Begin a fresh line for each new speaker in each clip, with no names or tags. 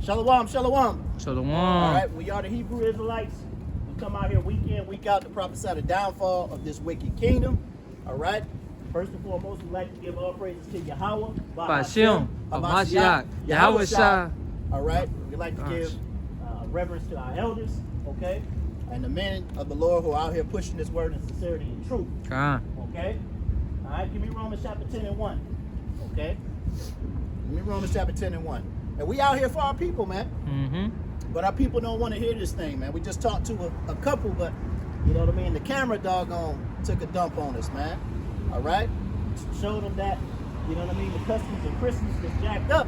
Shalom, shalom.
Shalom.
All right, we are the Hebrew Israelites. We come out here week in, week out to prophesy the downfall of this wicked kingdom. All right. First and foremost, we'd like to give all praises to Yahweh,
Ba'ashem, Hamashiach, Yahweh Shai.
All right. We'd like to give reverence to our elders, okay, and the men of the Lord who are out here pushing this word in sincerity and truth. Okay. All right. Give me Romans chapter 10 and 1. Okay. Give me Romans chapter 10 and 1. And we out here for our people, man. But our people don't want to hear this thing, man. We just talked to a couple, but you know what I mean? The camera doggone took a dump on us, man. All right? Showed them that, you know what I mean? The customs of Christmas was jacked up.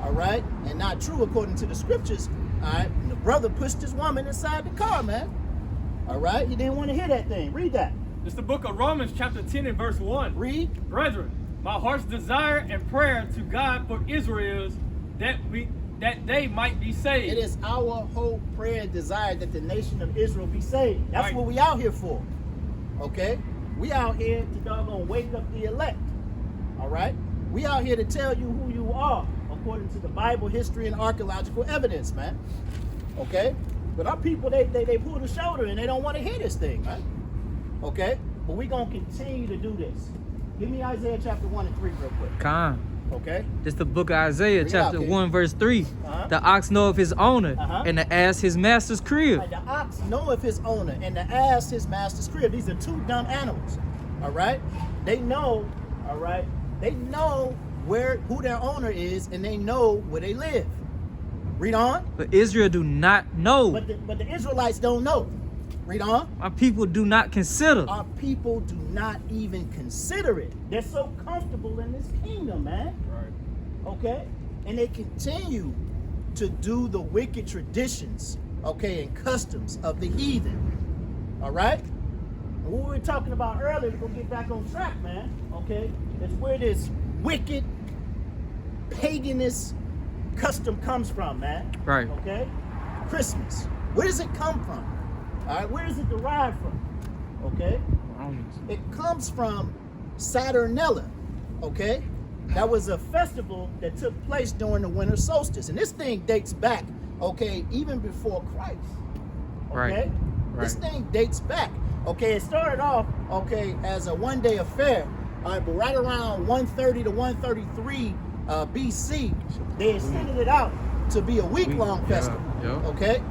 All right? And not true according to the scriptures. All right? And the brother pushed his woman inside the car, man. All right? He didn't want to hear that thing. Read that.
It's the book of Romans chapter 10 and verse 1.
Read.
Brethren, my heart's desire and prayer to God for Israel is that they might be saved.
It is our hope, prayer, and desire that the nation of Israel be saved. That's
Right.
what we out here for. Okay? We out here to doggone wake up the elect. All right? We out here to tell you who you are according to the Bible, history, and archaeological evidence, man. Okay? But our people, they pull the shoulder and they don't want to hear this thing, man. Okay? But we're going to continue to do this. Give me Isaiah chapter 1 and 3 real quick. Okay?
This the book of Isaiah,
Read
chapter
out,
1, verse 3. The ox knoweth his owner, and the ass his master's crib.
Right, the ox knoweth his owner, and the ass his master's crib. These are two dumb animals. All right? They know, all right? They know who their owner is, and they know where they live. Read on.
But Israel do not know.
But the Israelites don't know. Read on.
My people do not consider.
Our people do not even consider it. They're so comfortable in this kingdom, man.
Right.
Okay? And they continue to do the wicked traditions, okay, and customs of the heathen. All right? And what we were talking about earlier, we're going to get back on track, man. Okay? It's where this wicked, paganist custom comes from, man.
Right.
Okay? Christmas. Where does it come from? All right, where does it derive from? Okay, it comes from Saturnalia. Okay, that was a festival that took place during the winter solstice, and this thing dates back. Okay, even before Christ. Okay, this thing dates back. Okay, it started off as a one-day affair. All right, but right around 130 to 133 BC, they extended it out to be a week-long festival. Okay.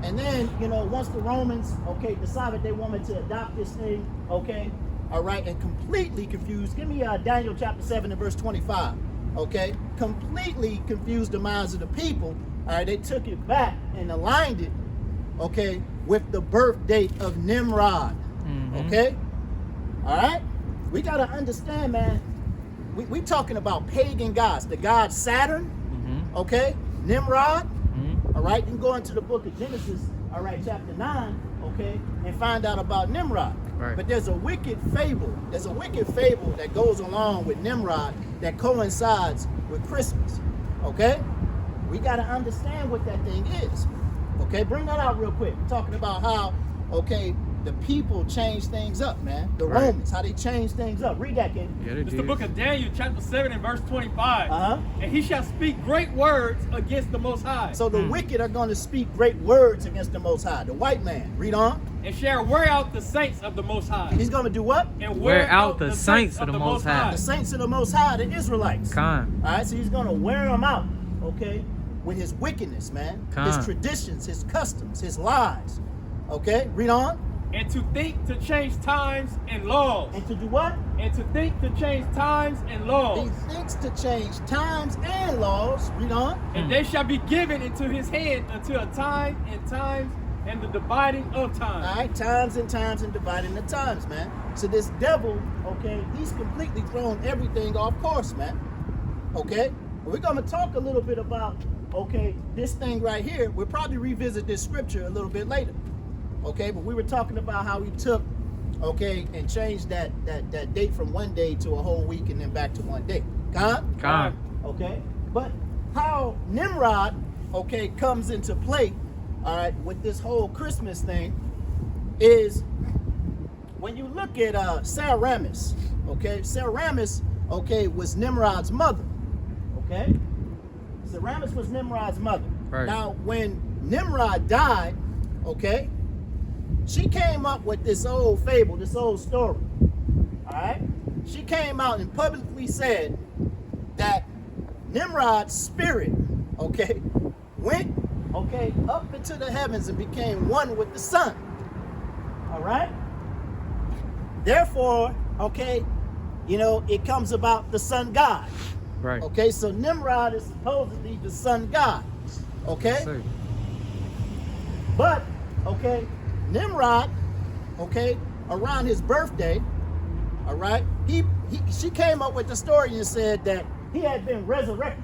And then, you know, once the Romans, decided they wanted to adopt this thing, all right, and completely confused. Give me Daniel chapter 7 and verse 25, completely confused the minds of the people. All right, they took it back and aligned it, with the birth date of Nimrod, all right? We got to understand, man, we talking about pagan gods, the god Saturn, Nimrod. All right, you can go into the book of Genesis, all right, chapter 9, and find out about Nimrod.
Right.
But there's a wicked fable. There's a wicked fable that goes along with Nimrod that coincides with Christmas. We got to understand what that thing is. Bring that out real quick. We're talking about how, the people change things up, man. The Romans, how they change things up. Read that, kid.
It's the book of Daniel, chapter 7 and verse 25. And he shall speak great words against the Most High.
So the wicked are going to speak great words against the Most High. The white man. Read on.
And shall wear out the saints of the Most High.
He's going to do what?
And
wear out the saints of the Most High.
The saints of the Most High, the Israelites. All right, so he's going to wear them out, with his wickedness, man. His traditions, his customs, his lies. Read on.
And to think to change times and laws.
And to do what?
And to think to change times and laws.
He thinks to change times and laws. Read on.
And they shall be given into his hand until a time and times and the dividing of times.
All right, times and times and dividing the times, man. So this devil, he's completely thrown everything off course, man. We're going to talk a little bit about, this thing right here. We'll probably revisit this scripture a little bit later. But we were talking about how he took, and changed that date from one day to a whole week and then back to one day. But how Nimrod, comes into play, all right, with this whole Christmas thing is when you look at Semiramis, Semiramis, was Nimrod's mother, Semiramis was Nimrod's mother.
Right.
Now, when Nimrod died, okay, she came up with this old fable, this old story. All right? She came out and publicly said that Nimrod's spirit, okay, went, okay, up into the heavens and became one with the sun. All right? Therefore, okay, you know, it comes about the sun god.
Right.
Okay, so Nimrod is supposedly the sun god. Okay?
Yes,
But, okay, Nimrod, okay, around his birthday, all right, she came up with the story and said that he had been resurrected.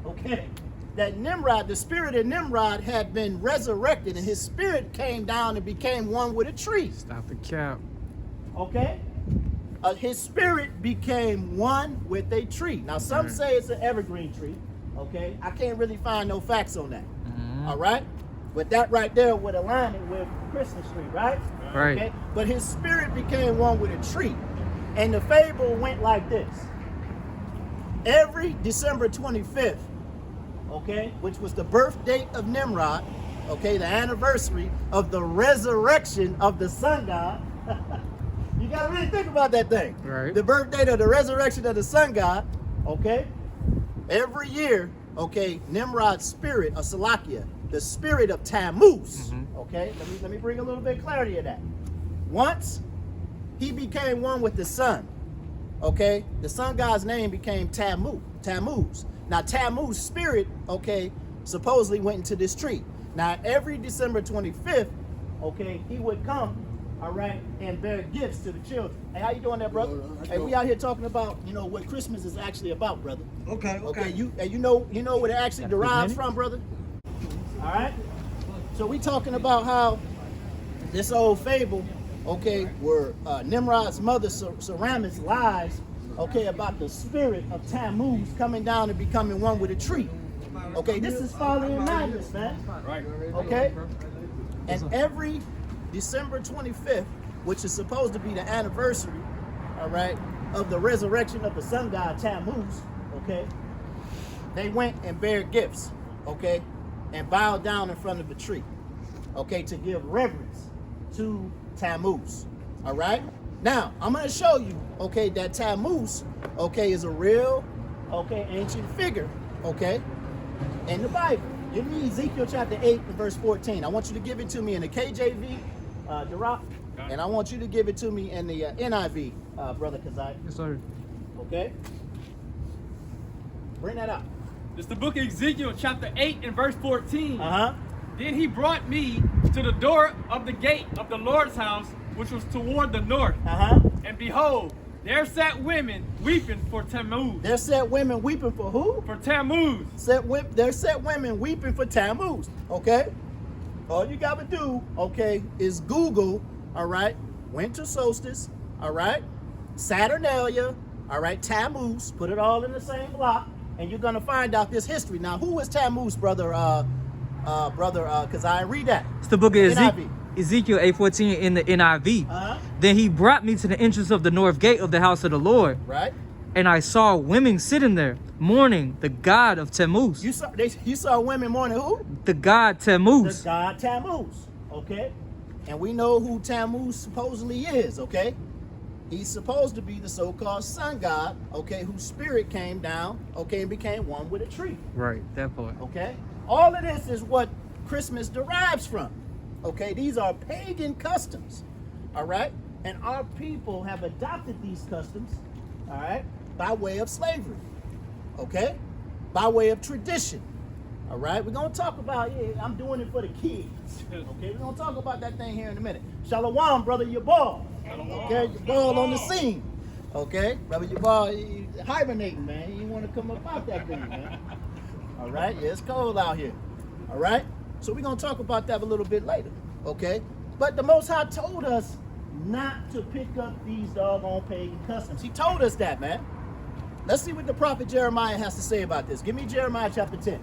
Okay, that Nimrod, the spirit of Nimrod had been resurrected, and his spirit came down and became one with a tree.
Stop the cap.
Okay, his spirit became one with a tree. Now, some say it's an evergreen tree. Okay, I can't really find no facts on that. All right, but that right there would align it with Christmas tree, right?
Right.
Okay, but his spirit became one with a tree, and the fable went like this. Every December 25th, okay, which was the birth date of Nimrod, okay, the anniversary of the resurrection of the sun god. You gotta really think about that thing.
Right.
The birth date of the resurrection of the sun god, okay? Every year, okay, Nimrod's spirit, or Salakia, the spirit of Tammuz, okay? Let me bring a little bit of clarity to that. Once he became one with the sun, okay, the sun god's name became Tammuz. Now Tammuz's spirit, okay, supposedly went into this tree. Now every December 25th, okay, he would come, all right, and bear gifts to the children. Hey, how you doing there, brother? Hey, we out here talking about, you know, what Christmas is actually about, brother. Okay. You know what it actually derives from, brother? All right. So we talking about how this old fable, okay, where Nimrod's mother Ceramics lies, okay, about the spirit of Tammuz coming down and becoming one with a tree. Okay, this is following madness, man.
Right.
Okay? And every December 25th, which is supposed to be the anniversary, all right, of the resurrection of the sun god Tammuz, okay, they went and bare gifts, okay, and bowed down in front of the tree, okay, to give reverence to Tammuz, all right? Now, I'm going to show you, okay, that Tammuz, okay, is a real, okay, ancient figure, okay, in the Bible. Give me Ezekiel chapter 8 and verse 14. I want you to give it to me in the KJV, Direct, and I want you to give it to me in the NIV, Brother Kazai.
Yes, sir.
Okay? Bring that up.
It's the book of Ezekiel chapter 8 and verse 14.
Uh-huh.
Then he brought me to the door of the gate of the Lord's house, which was toward the north.
Uh-huh.
And behold, there sat women weeping for Tammuz.
There sat women weeping for who?
For Tammuz.
There sat women weeping for Tammuz. Okay? All you gotta do, okay, is Google, all right, winter solstice, all right, Saturnalia, all right, Tammuz, put it all in the same block, and you're gonna find out this history. Now, who is Tammuz, brother? Because I read that.
It's the book of
NIV.
Ezekiel 8:14 in the NIV.
Uh-huh.
Then he brought me to the entrance of the north gate of the house of the Lord,
Right?
and I saw women sitting there, mourning the god of Tammuz.
You saw women mourning who?
The god
The
Tammuz.
god Tammuz. Okay? And we know who Tammuz supposedly is, okay? He's supposed to be the so-called sun god, okay, whose spirit came down, okay, and became one with a tree.
Right, that part.
Okay? All of this is what Christmas derives from. Okay? These are pagan customs. All right? And our people have adopted these customs, all right, by way of slavery. Okay? By way of tradition. All right? We're going to talk about, yeah, I'm doing it for the kids. Okay? We're going to talk about that thing here in a minute. Shalom, brother Yabal. Okay? Yabal on the scene. Okay? Brother Yabal, he hibernating, man. He want to come up out that thing, man. All right? Yeah, it's cold out here. All right? So we're going to talk about that a little bit later. Okay? But the Most High told us not to pick up these doggone pagan customs. He told us that, man. Let's see what the prophet Jeremiah has to say about this. Give me Jeremiah chapter 10.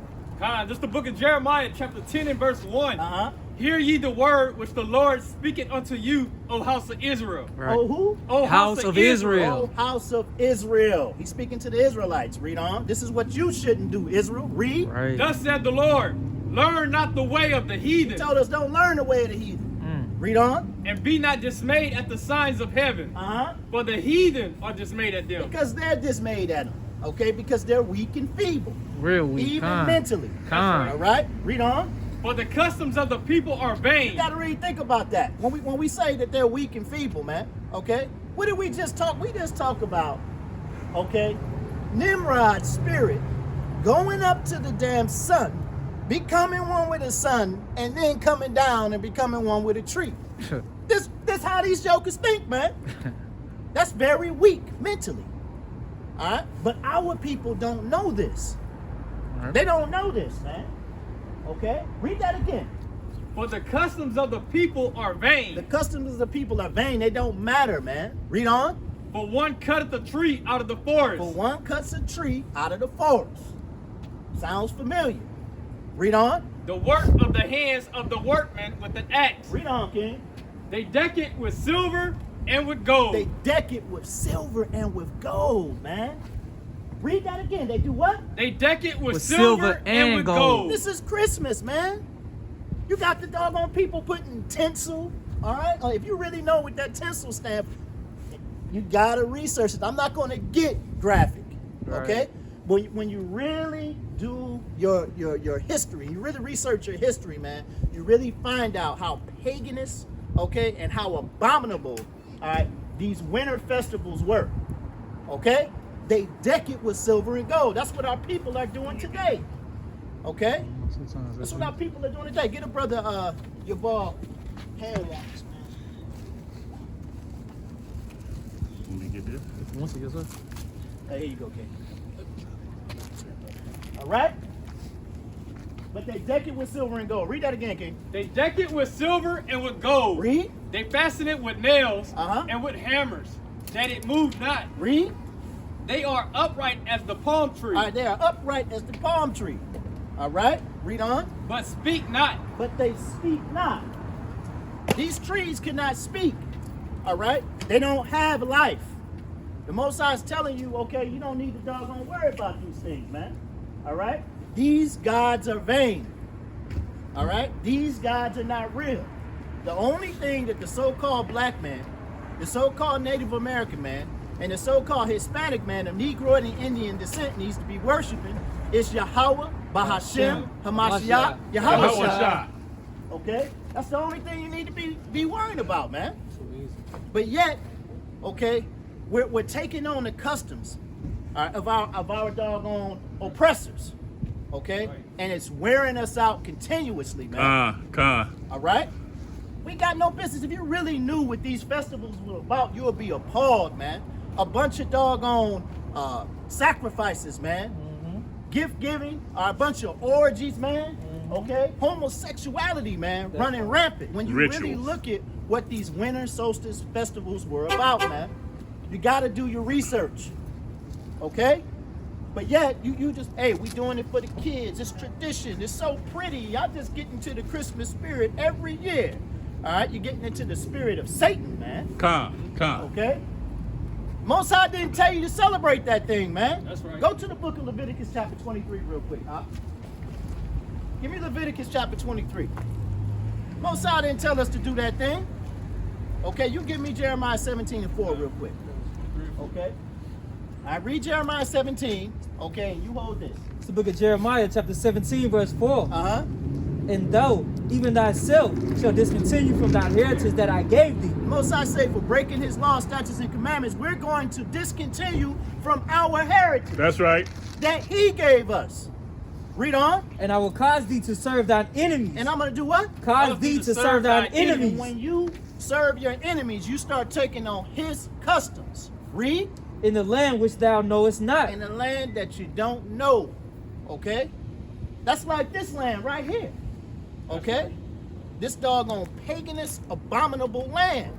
This is the book of Jeremiah chapter 10 and verse 1.
Uh-huh.
Hear ye the word which the Lord speaketh unto you, O house of Israel.
Right.
Oh, who?
O
House of Israel.
Oh, house of Israel. He's speaking to the Israelites. Read on. This is what you shouldn't do, Israel. Read.
Right.
Thus said the Lord, learn not the way of the
He
heathen,
told us don't learn the way of the heathen. Read on.
and be not dismayed at the signs of heaven. For the heathen are dismayed at them.
Because they're dismayed at them. Okay? Because they're weak and feeble.
Real weak.
Even mentally.
Con.
All right? Read on.
For the customs of the people are
You
vain.
got to really think about that. When we say that they're weak and feeble, man. Okay? What did we just talk? We just talked about, okay, Nimrod's spirit going up to the damn sun, becoming one with the sun, and then coming down and becoming one with a tree. This how these jokers think, man. That's very weak mentally. All right? But our people don't know this.
Right.
They don't know this, man. Okay? Read that again.
For the customs of the people are vain.
The customs of the people are vain. They don't matter, man. Read on.
For one cutteth a tree out of the forest.
For one cuts a tree out of the forest. Sounds familiar. Read on.
The work of the hands of the workman with an axe.
Read on, King.
They deck it with silver and with gold.
They deck it with silver and with gold, man. Read that again. They do what?
They deck it with,
With
silver
silver
and
and
with
gold.
gold.
This is Christmas, man. You got the doggone people putting tinsel, all right? If you really know what that tinsel stands for, you got to research it. I'm not going to get graphic, okay?
Right.
But when you really do your history, you really research your history, man, you really find out how paganist, okay, and how abominable, all right, these winter festivals were, okay? They deck it with silver and gold. That's what our people are doing today, okay? That's what our people are doing today. Get a brother your ball hand wash, man.
Let me get this.
Once again, sir.
Hey, here you go, King. All right? But they deck it with silver and gold. Read that again, King.
They deck it with silver and with gold.
Read.
They fasten it with nails
Uh-huh.
and with hammers, that it move not.
Read.
They are upright as the palm tree,
All right, they are upright as the palm tree. All right? Read on.
but speak not.
But they speak not. These trees cannot speak. All right? They don't have life. The Most High is telling you, okay, you don't need to doggone worry about these things, man. All right? These gods are vain. All right? These gods are not real. The only thing that the so-called black man, the so-called Native American man, and the so-called Hispanic man of Negro and Indian descent needs to be worshiping is Yahweh, Bahashem, Hamashiach, Yahweh. Okay? That's the only thing you need to be worried about, man. But yet, okay, we're taking on the customs of our doggone oppressors, okay?
Right.
And it's wearing us out continuously, man. All right? We got no business. If you really knew what these festivals were about, you would be appalled, man. A bunch of doggone sacrifices, man. Gift giving, a bunch of orgies, man. Okay? Homosexuality, man, running rampant. When you really
Rituals.
look at what these winter solstice festivals were about, man, you got to do your research. Okay? But yet, you just, hey, we doing it for the kids. It's tradition. It's so pretty. Y'all just get into the Christmas spirit every year. All right? You're getting into the spirit of Satan, man. Okay? Most High didn't tell you to celebrate that thing, man.
That's right.
Go to the book of Leviticus chapter 23 real quick, huh? Give me Leviticus chapter 23. Most High didn't tell us to do that thing. Okay, you give me Jeremiah 17 and 4 real quick. Okay? I read Jeremiah 17, okay, and you hold this.
It's the book of Jeremiah, chapter 17, verse 4.
Uh-huh.
And thou, even thyself, shall discontinue from thy heritage that I gave thee.
Most High say for breaking his law, statutes, and commandments, we're going to discontinue from our heritage
That's right.
that he gave us. Read on.
And I will cause thee to serve thine enemies.
And I'm going to do what?
Cause thee to serve thine
And
enemies.
when you serve your enemies, you start taking on his customs. Read.
In the land which thou knowest not.
In a land that you don't know. Okay? That's like this land right here. Okay? This doggone paganist, abominable land.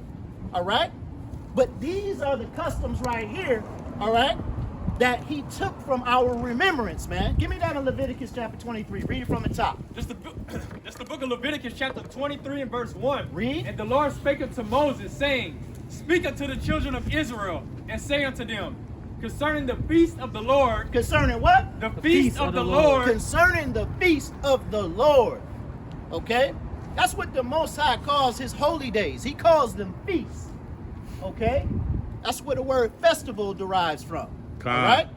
All right? But these are the customs right here. All right? that he took from our remembrance, man. Give me that in Leviticus chapter 23. Read it from the top.
This the book of Leviticus chapter 23 and verse 1.
Read.
And the Lord spake unto Moses, saying, Speak unto the children of Israel, and say unto them, concerning the feast of the Lord.
Concerning what?
The feast of the Lord.
Concerning the feast of the Lord. Okay? That's what the Most High calls his holy days. He calls them feasts. Okay? That's where the word festival derives from. All right?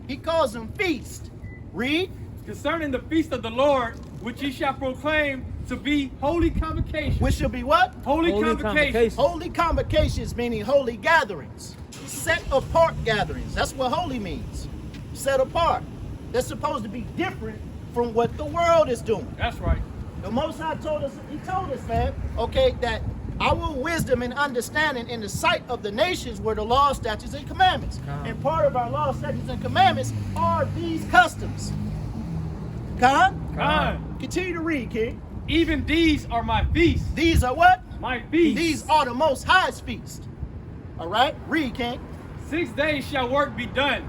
He calls them feast. Read.
Concerning the feast of the Lord, which ye shall proclaim to be holy convocations.
Which shall be what?
Holy convocations.
Holy convocations meaning holy gatherings. Set apart gatherings. That's what holy means. Set apart. They're supposed to be different from what the world is doing.
That's right.
The Most High told us, he told us, man, okay, that our wisdom and understanding in the sight of the nations were the law, statutes, and commandments. And part of our law, statutes, and commandments are these customs. Continue to read, King.
Even these are my feasts.
These are what?
My feasts.
These are the Most High's feast. All right? Read, King.
6 days shall work be done.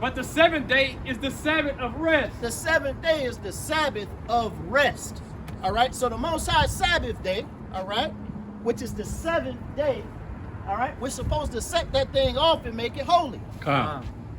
But the 7th day is the Sabbath of rest.
The 7th day is the Sabbath of rest. All right? So the Most High Sabbath day, all right, which is the 7th day, all right, we're supposed to set that thing off and make it holy.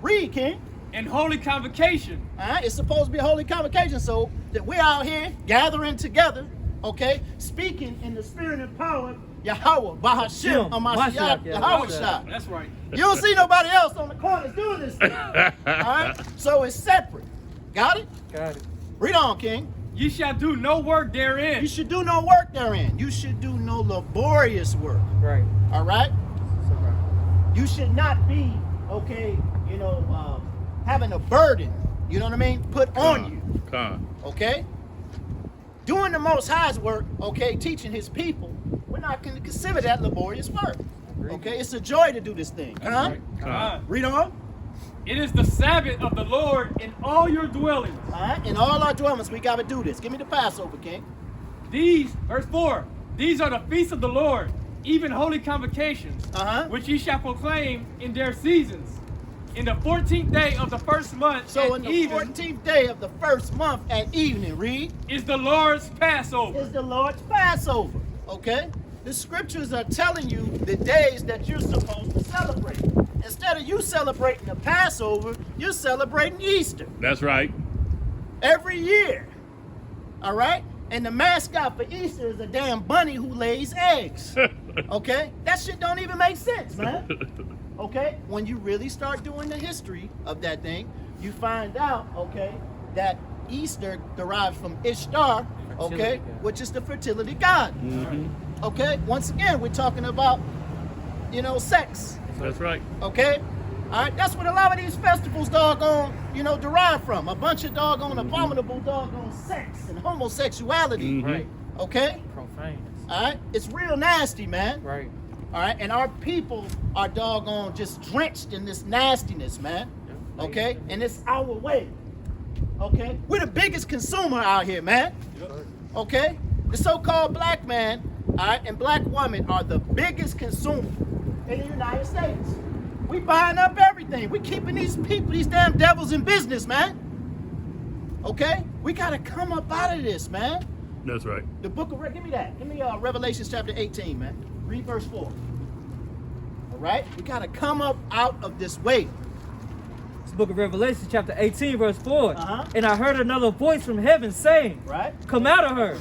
Read, King.
And holy convocation.
All right? It's supposed to be a holy convocation, so that we're out here gathering together, okay, speaking in the spirit and power, Yahweh, Bahashim, Amashiach, Yahweh.
That's right.
You don't see nobody else on the corners doing this thing. All right? So it's separate. Got it?
Got it.
Read on, King.
Ye shall do no work therein.
You should do no work therein. You should do no laborious work.
Right.
All right?
So right.
You should not be, okay, you know, having a burden, you know what I mean, put on you. Okay? Doing the Most High's work, okay, teaching his people, we're not going to consider that laborious work. Okay? It's a joy to do this thing. Read on.
It is the Sabbath of the Lord in all your dwellings.
All right? In all our dwellings, we got to do this. Give me the Passover, King.
These, verse 4, these are the feasts of the Lord, even holy convocations, which ye shall proclaim in their seasons. In the 14th day of the first month,
so in the 14th day of the first month at evening, read,
is the Lord's Passover.
Is the Lord's Passover. Okay? The scriptures are telling you the days that you're supposed to celebrate. Instead of you celebrating the Passover, you're celebrating Easter.
That's right.
Every year. All right? And the mascot for Easter is a damn bunny who lays eggs. Okay? That shit don't even make sense, man. Okay? When you really start doing the history of that thing, you find out, okay, that Easter derives from Ishtar, okay, which is the fertility god. Okay? Once again, we're talking about, you know, sex.
That's right.
Okay? All right? That's what a lot of these festivals, doggone, you know, derive from. A bunch of doggone, abominable, doggone sex and homosexuality.
Right.
Okay?
Profane.
All right? It's real nasty, man.
Right.
All right? And our people are doggone just drenched in this nastiness, man. Okay? And it's our way. Okay? We're the biggest consumer out here, man. Okay? The so-called black man, all right, and black woman are the biggest consumer in the United States. We buying up everything. We keeping these people, these damn devils in business, man. Okay? We got to come up out of this, man.
That's right.
The book of, give me that. Give me Revelation chapter 18, man. Read verse 4. All right? We got to come up out of this way.
It's the book of Revelation, chapter 18, verse 4. And I heard another voice from heaven saying,
right?
Come out of her,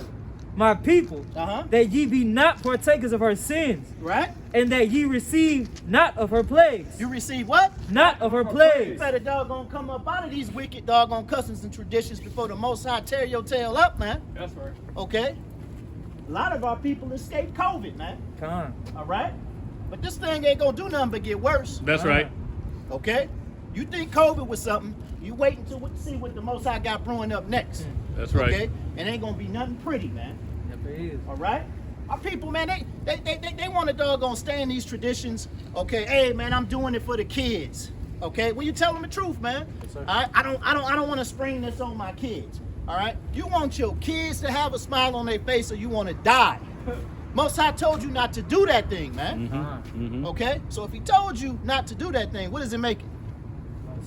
my people, that ye be not partakers of her sins,
right?
And that ye receive not of her plagues.
You receive what?
Not of her plagues.
You better doggone come up out of these wicked doggone customs and traditions before the Most High tear your tail up, man.
That's right.
Okay? A lot of our people escaped COVID, man. All right? But this thing ain't gonna do nothing but get worse.
That's right.
Okay? You think COVID was something, you wait until we see what the Most High got brewing up next.
That's right.
Okay? It ain't gonna be nothing pretty, man.
Yep, it is. All
right? Our people, man, they want to doggone stay in these traditions. Okay, hey man, I'm doing it for the kids. Okay, well you tell them the truth, man.
Yes,
all right, I don't want to spring this on my kids. All right, you want your kids to have a smile on their face, or you want to die. Most High told you not to do that thing, man. Okay, so if he told you not to do that thing, what does it make it?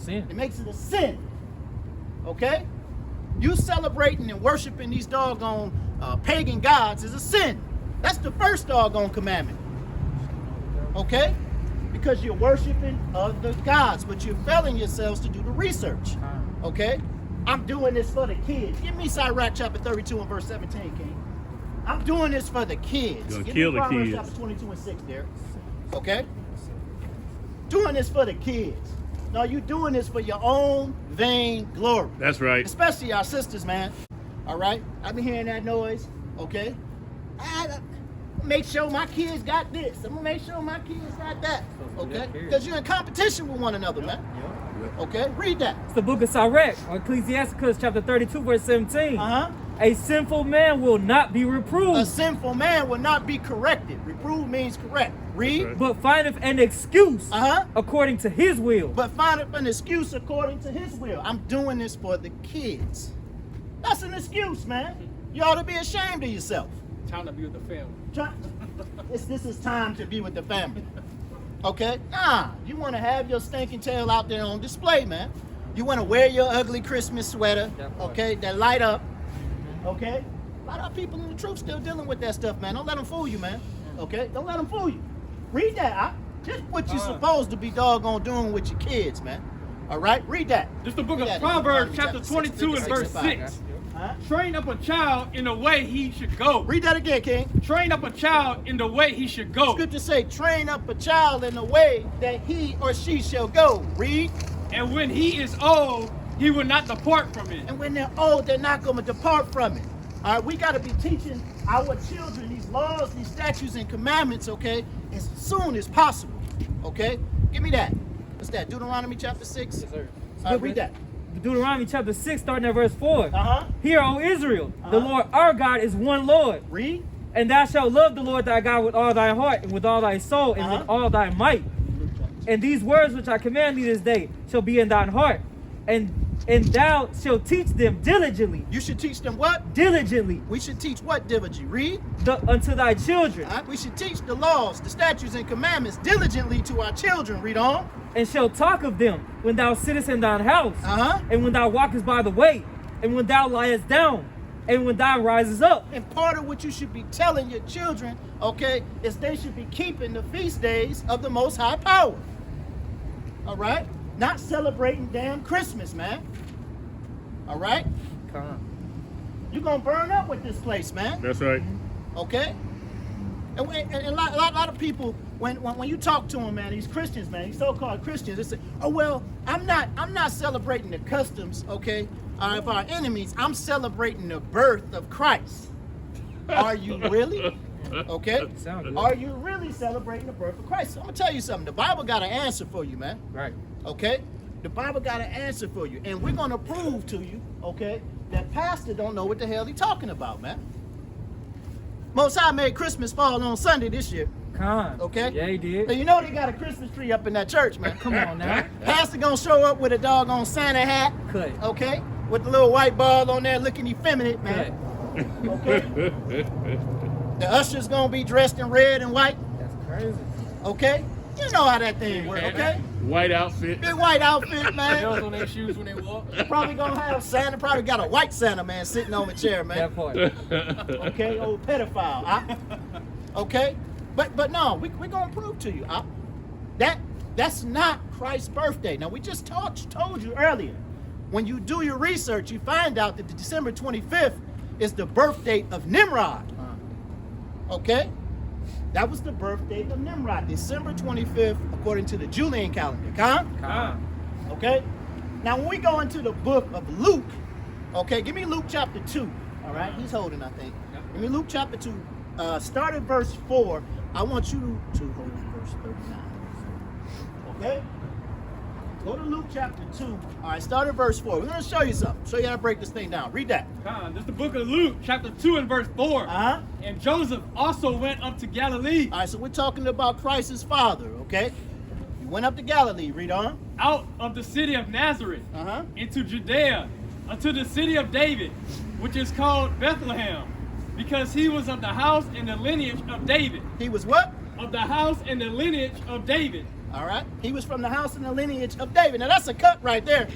Sin.
It makes it a sin. Okay? You celebrating and worshiping these doggone pagan gods is a sin. That's the first doggone commandment. Okay? Because you're worshiping other gods, but you're failing yourselves to do the research. Okay? I'm doing this for the kids. Give me Sirach chapter 32 and verse 17, King. I'm doing this for the kids.
Gonna
Give
kill
me
the
Proverbs
kids.
chapter 22 and 6 there. Okay? Doing this for the kids. No, you doing this for your own vain glory.
That's right.
Especially our sisters, man. All right? I've been hearing that noise. Okay? I make sure my kids got this. I'm gonna make sure my kids got that. Okay? Because you're in competition with one another, man. Okay? Read that.
It's the book of Sirach, or Ecclesiasticus chapter 32, verse 17.
Uh-huh.
A sinful man will not be reproved.
A sinful man will not be corrected. Reprove means correct. Read.
Right.
But findeth an excuse
Uh-huh.
according to his will.
But findeth an excuse according to his will. I'm doing this for the kids. That's an excuse, man. You ought to be ashamed of yourself.
Time to be with the family.
This is time to be with the family. Okay? Nah, you want to have your stinking tail out there on display, man. You want to wear your ugly Christmas sweater, okay, that light up, okay? A lot of people in the truth still dealing with that stuff, man. Don't let them fool you, man. Okay? Don't let them fool you. Read that. Just what you're supposed to be doggone doing with your kids, man. All right? Read that.
This is the book
Read
of
that.
Proverbs, chapter 22 and verse 6. Train up a child in the way he should go.
Read that again, King.
Train up a child in the way he should go.
Scripture say, train up a child in the way that he or she shall go. Read.
And when he is old, he will not depart from it.
And when they're old, they're not going to depart from it. All right, we got to be teaching our children these laws, these statutes, and commandments, okay, as soon as possible. Okay? Give me that. What's that? Deuteronomy chapter 6?
Yes, sir.
All right, read that.
Deuteronomy chapter 6, starting at verse 4.
Uh-huh.
Hear, O Israel, the Lord our God is one Lord.
Read.
And thou shalt love the Lord thy God with all thy heart, and with all thy soul, and with all thy might. And these words which I command thee this day shall be in thine heart, and thou shalt teach them diligently.
You should teach them what?
Diligently.
We should teach what diligently? Read.
Unto thy children.
All right, we should teach the laws, the statutes, and commandments diligently to our children. Read on.
And shall talk of them when thou sittest in thine house, and when thou walkest by the way, and when thou liest down, and when thou risest up.
And part of what you should be telling your children, okay, is they should be keeping the feast days of the Most High Power. All right? Not celebrating damn Christmas, man. All right? You're going to burn up with this place, man.
That's right.
Okay? And a lot of people, when you talk to them, man, these Christians, man, these so-called Christians, they say, oh, well, I'm not celebrating the customs, okay, of our enemies. I'm celebrating the birth of Christ. Are you really? Okay? Are you really celebrating the birth of Christ? So I'm going to tell you something. The Bible got an answer for you, man.
Right.
Okay? The Bible got an answer for you. And we're going to prove to you, okay, that pastor don't know what the hell he talking about, man. Most High made Christmas fall on Sunday this year. Okay?
Yeah, he did.
And you know they got a Christmas tree up in that church, man.
Come on now.
Pastor gonna show up with a doggone Santa hat.
Cut.
Okay? With the little white ball on there looking effeminate, man. Okay? The usher's gonna be dressed in red and white.
That's crazy.
Okay? You know how that thing works, okay?
White outfit.
Big white outfit, man.
Bells on their shoes when they walk.
Probably gonna have Santa, probably got a white Santa, man, sitting on the chair, man.
That part.
Okay, old pedophile. Okay? But no, we're gonna prove to you. That's not Christ's birthday. Now we just told you earlier. When you do your research, you find out that the December 25th is the birth date of Nimrod. Okay? That was the birth date of Nimrod, December 25th, according to the Julian calendar. Okay? Now, when we go into the book of Luke, okay, give me Luke chapter 2. All right? He's holding, I think. Give me Luke chapter 2. Start at verse 4. I want you to hold verse 39. Okay? Go to Luke chapter 2. All right, start at verse 4. We're going to show you something. Show you how to break this thing down. Read that.
This is the book of Luke, chapter 2 and verse 4. And Joseph also went up to Galilee.
All right, so we're talking about Christ's father, okay? He went up to Galilee. Read on.
Out of the city of Nazareth into Judea, unto the city of David, which is called Bethlehem, because he was of the house and the lineage of David.
He was what?
Of the house and the lineage of David.
All right? He was from the house and the lineage of David. Now that's a cut right there.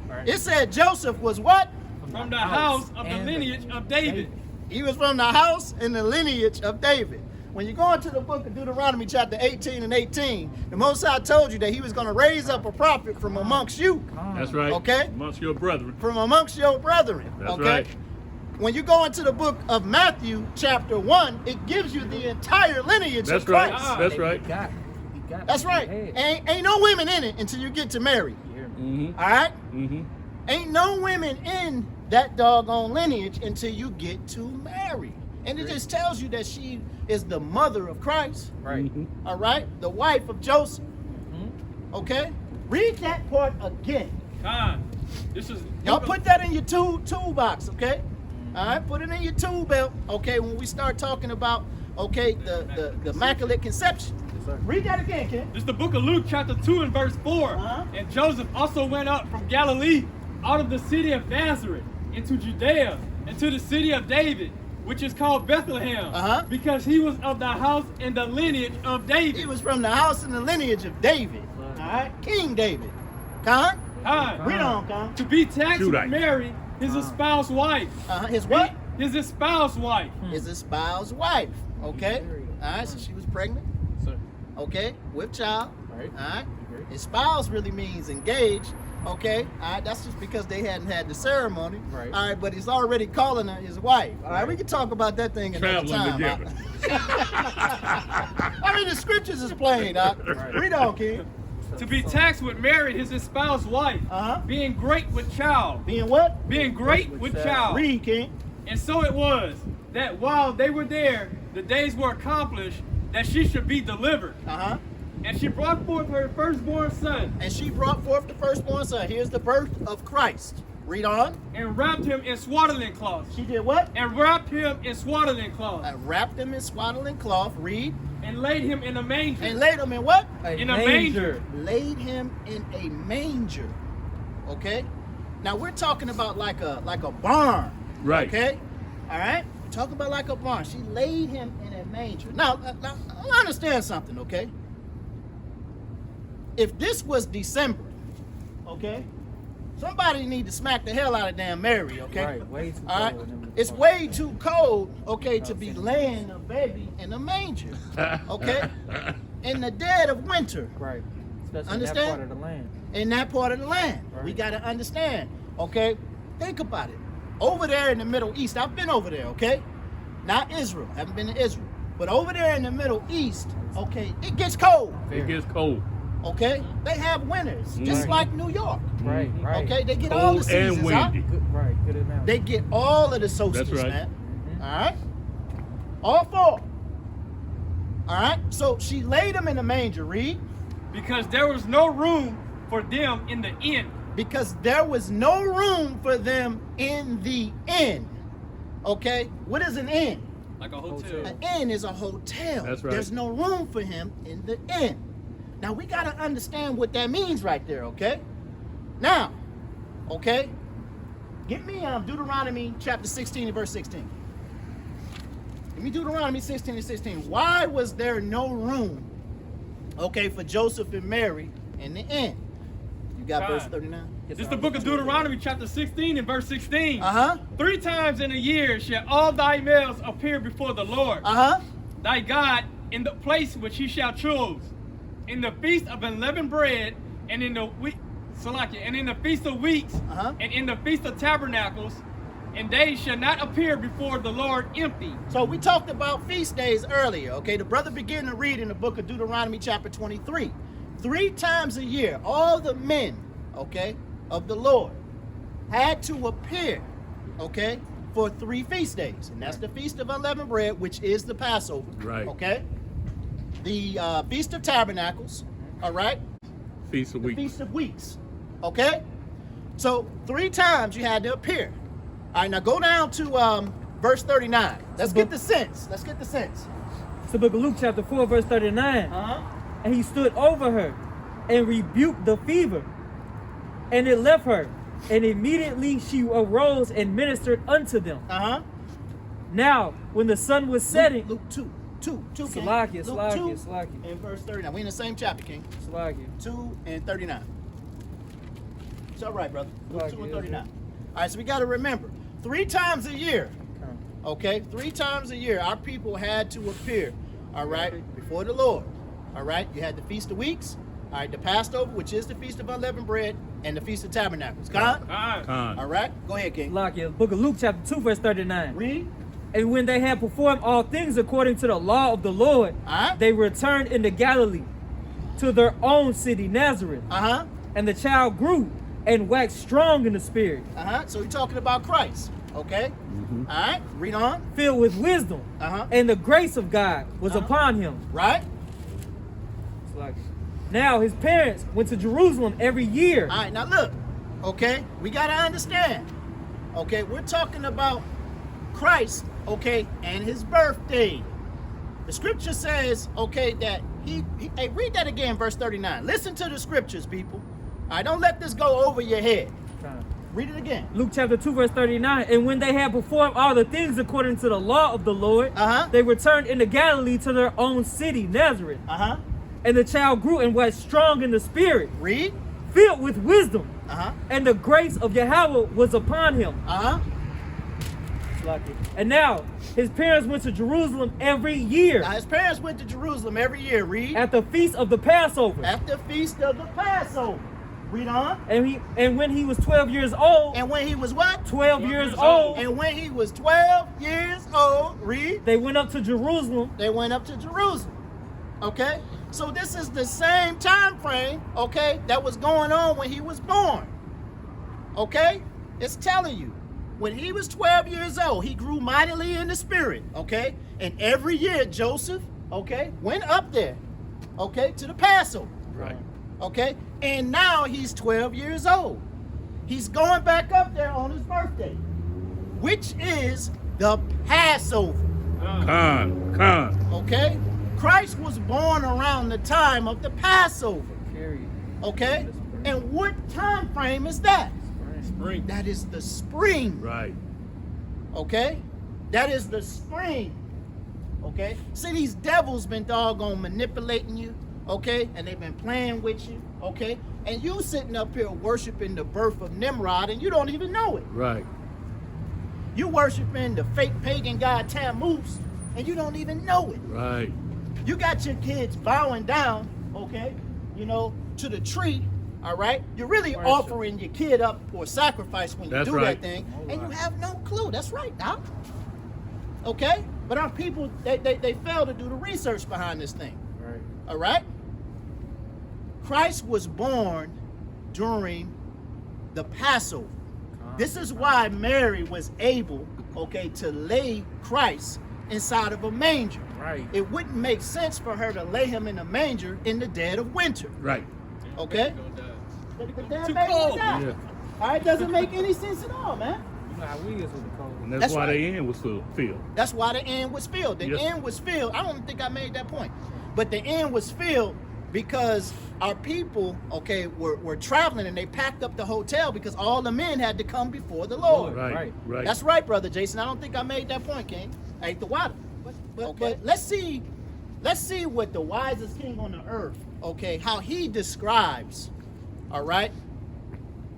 Right.
It said Joseph was what?
From the house of the lineage of David.
He was from the house and the lineage of David. When you go into the book of Deuteronomy chapter 18 and 18, the Most High told you that he was going to raise up a prophet from amongst you.
That's right.
Okay?
Amongst your brethren.
From amongst your brethren.
That's
okay?
right.
When you go into the book of Matthew chapter 1, it gives you the entire lineage
That's
of
right.
Christ.
That's right.
That's right. Ain't no women in it until you get to Mary.
Mm-hmm.
All right?
Mm-hmm.
Ain't no women in that doggone lineage until you get to Mary. And it just tells you that she is the mother of Christ.
Right.
Mm-hmm.
All right? The wife of Joseph. Okay? Read that part again.
Con. This is
Y'all put that in your toolbox, okay? All right? Put it in your tool belt, okay, when we start talking about, okay, the Immaculate Conception. Read that again, Ken.
This is the book of Luke, chapter 2 and verse 4. And Joseph also went up from Galilee out of the city of Nazareth into Judea, into the city of David, which is called Bethlehem, because he was of the house and the lineage of David.
He was from the house and the lineage of David. All right? King David. Con? Read on, Con.
To be taxed with
Judite.
Mary, his espoused wife.
His what?
His espoused wife.
His espoused wife. Okay? All right, so she was pregnant. Okay? With child.
Right.
All right? Espoused really means engaged. Okay? All right? That's just because they hadn't had the ceremony.
Right.
All right? But he's already calling her his wife. All right? We can talk about that thing another
Traveling
time.
together.
I mean, the scriptures is plain, Doc. Read on, King.
To be taxed with Mary, his espoused wife, being great with child.
Being what?
Being great with child.
Read, King.
And so it was that while they were there, the days were accomplished that she should be delivered. And she brought forth her firstborn son.
And she brought forth the firstborn son. Here's the birth of Christ. Read on.
And wrapped him in swaddling cloth.
She did what?
And wrapped him in swaddling cloth.
Wrapped him in swaddling cloth. Read.
And laid him in a manger.
And laid him in what?
In a manger.
Laid him in a manger. Okay? Now we're talking about like a barn.
Right.
Okay? All right? We're talking about like a barn. She laid him in a manger. Now I understand something, okay? If this was December, okay? Somebody need to smack the hell out of damn Mary, okay?
Right, way too
All right?
cold.
It's way too cold, okay, to be laying a baby in a manger, okay? In the dead of winter.
Right. Especially
Understand?
in that part of the land.
In that part of the land.
Right.
We got to understand, okay? Think about it. Over there in the Middle East, I've been over there, okay? Not Israel, haven't been to Israel. But over there in the Middle East, okay, it gets cold,
It gets cold.
okay? They have winters, just
Right.
like New York,
Right, right.
okay? They get all the
Cold
seasons,
and
huh?
windy.
Good, right, good analogy.
They get all of the solstices,
That's right.
man. All right? All four. All right? So she laid them in a manger, read.
Because there was no room for them in the inn.
Because there was no room for them in the inn. Okay? What is an inn?
Like a hotel.
An inn is a hotel.
That's right.
There's no room for him in the inn. Now we got to understand what that means right there, okay? Now, okay? Get me Deuteronomy chapter 16 and verse 16. Give me Deuteronomy 16 and 16. Why was there no room, okay, for Joseph and Mary in the inn? You got verse 39?
This is the book of Deuteronomy, chapter 16 and verse 16.
3
times in a year shall all thy males appear before the Lord, thy God, in the place which he shall choose, in the feast of unleavened bread, and in the week, and in the feast of weeks, and in the feast of tabernacles, and they shall not appear before the Lord empty.
So we talked about feast days earlier, okay? The brother began to read in the book of Deuteronomy chapter 23. 3 times a year, all the men, okay, of the Lord had to appear, okay, for 3 feast days. And that's the Feast of Unleavened Bread, which is the Passover,
Right.
okay? The Feast of Tabernacles, all right?
Feast of
The
Weeks.
Feast of Weeks, okay? So 3 times you had to appear. All right, now go down to verse 39. Let's get the sense. Let's get the sense.
It's the book of Luke chapter 4 verse 39. And he stood over her and rebuked the fever. And it left her. And immediately she arose and ministered unto them. Now, when the sun was setting,
Luke 2. 2, King.
Salakia,
Luke
Salakia,
2
Salakia.
and verse 39. We in the same chapter, King.
Salakia.
2 and 39. It's all right, brother. Luke
Salakia,
2 and
yes,
39. All right, so we got to remember, 3 times a year, okay, 3 times a year, our people had to appear, all right, before the Lord. All right, you had the Feast of Weeks, all right, the Passover, which is the Feast of Unleavened Bread, and the Feast of Tabernacles. Con?
Con.
All right, go ahead, King.
Salakia. Book of Luke, chapter 2, verse 39.
Read.
And when they had performed all things according to the law of the Lord, they returned into Galilee to their own city, Nazareth. And the child grew and waxed strong in the spirit.
So you're talking about Christ, okay? All right, read on.
Filled with wisdom, and the grace of God was upon him.
Right.
Now his parents went to Jerusalem every year.
All right, now look, okay, we got to understand, okay, we're talking about Christ, okay, and his birthday. The scripture says, okay, that he hey, read that again, verse 39. Listen to the scriptures, people. All right, don't let this go over your head. Read it again.
Luke chapter 2, verse 39. And when they had performed all the things according to the law of the Lord, they returned into Galilee to their own city, Nazareth. And the child grew and was strong in the spirit.
Read.
Filled with wisdom. And the grace of Yahweh was upon him. And now his parents went to Jerusalem every year.
Now his parents went to Jerusalem every year. Read.
At the feast of the Passover.
At the feast of the Passover. Read on.
And when he was 12 years old.
And when he was what?
12 years old.
And when he was 12 years old, read.
They went up to Jerusalem.
They went up to Jerusalem. Okay? So this is the same time frame, okay, that was going on when he was born. Okay? It's telling you. When he was 12 years old, he grew mightily in the spirit, okay? And every year, Joseph, okay, went up there, okay, to the Passover.
Right.
Okay? And now he's 12 years old. He's going back up there on his birthday, which is the Passover.
Con.
Okay? Christ was born around the time of the Passover. Okay? And what time frame is that?
Spring.
That is the spring.
Right.
Okay? That is the spring. Okay? See, these devils been doggone manipulating you. Okay? And they've been playing with you. Okay? And you sitting up here worshiping the birth of Nimrod and you don't even know it.
Right.
You worshiping the fake pagan god Tammuz and you don't even know it.
Right.
You got your kids bowing down, okay, you know, to the tree, all right? You're really offering your kid up for sacrifice when you do that thing, and you have no clue. That's right, Doc. Okay? But our people, they fail to do the research behind this thing.
Right.
All right? Christ was born during the Passover. This is why Mary was able, okay, to lay Christ inside of a manger.
Right.
It wouldn't make sense for her to lay him in a manger in the dead of winter.
Right.
Okay? The damn
Too
baby
cold.
would die.
Yeah.
All right, doesn't make any sense at all, man.
You know how we is with the cold.
And that's
That's
why
right.
the end was filled.
That's why the end was filled. The
Yes.
end was filled. I don't think I made that point. But the end was filled because our people, okay, were traveling and they packed up the hotel because all the men had to come before the Lord.
Right.
That's right, Brother Jason. I don't think I made that point, King. I ate the water. But let's see what the wisest king on the earth, okay, how he describes, all right?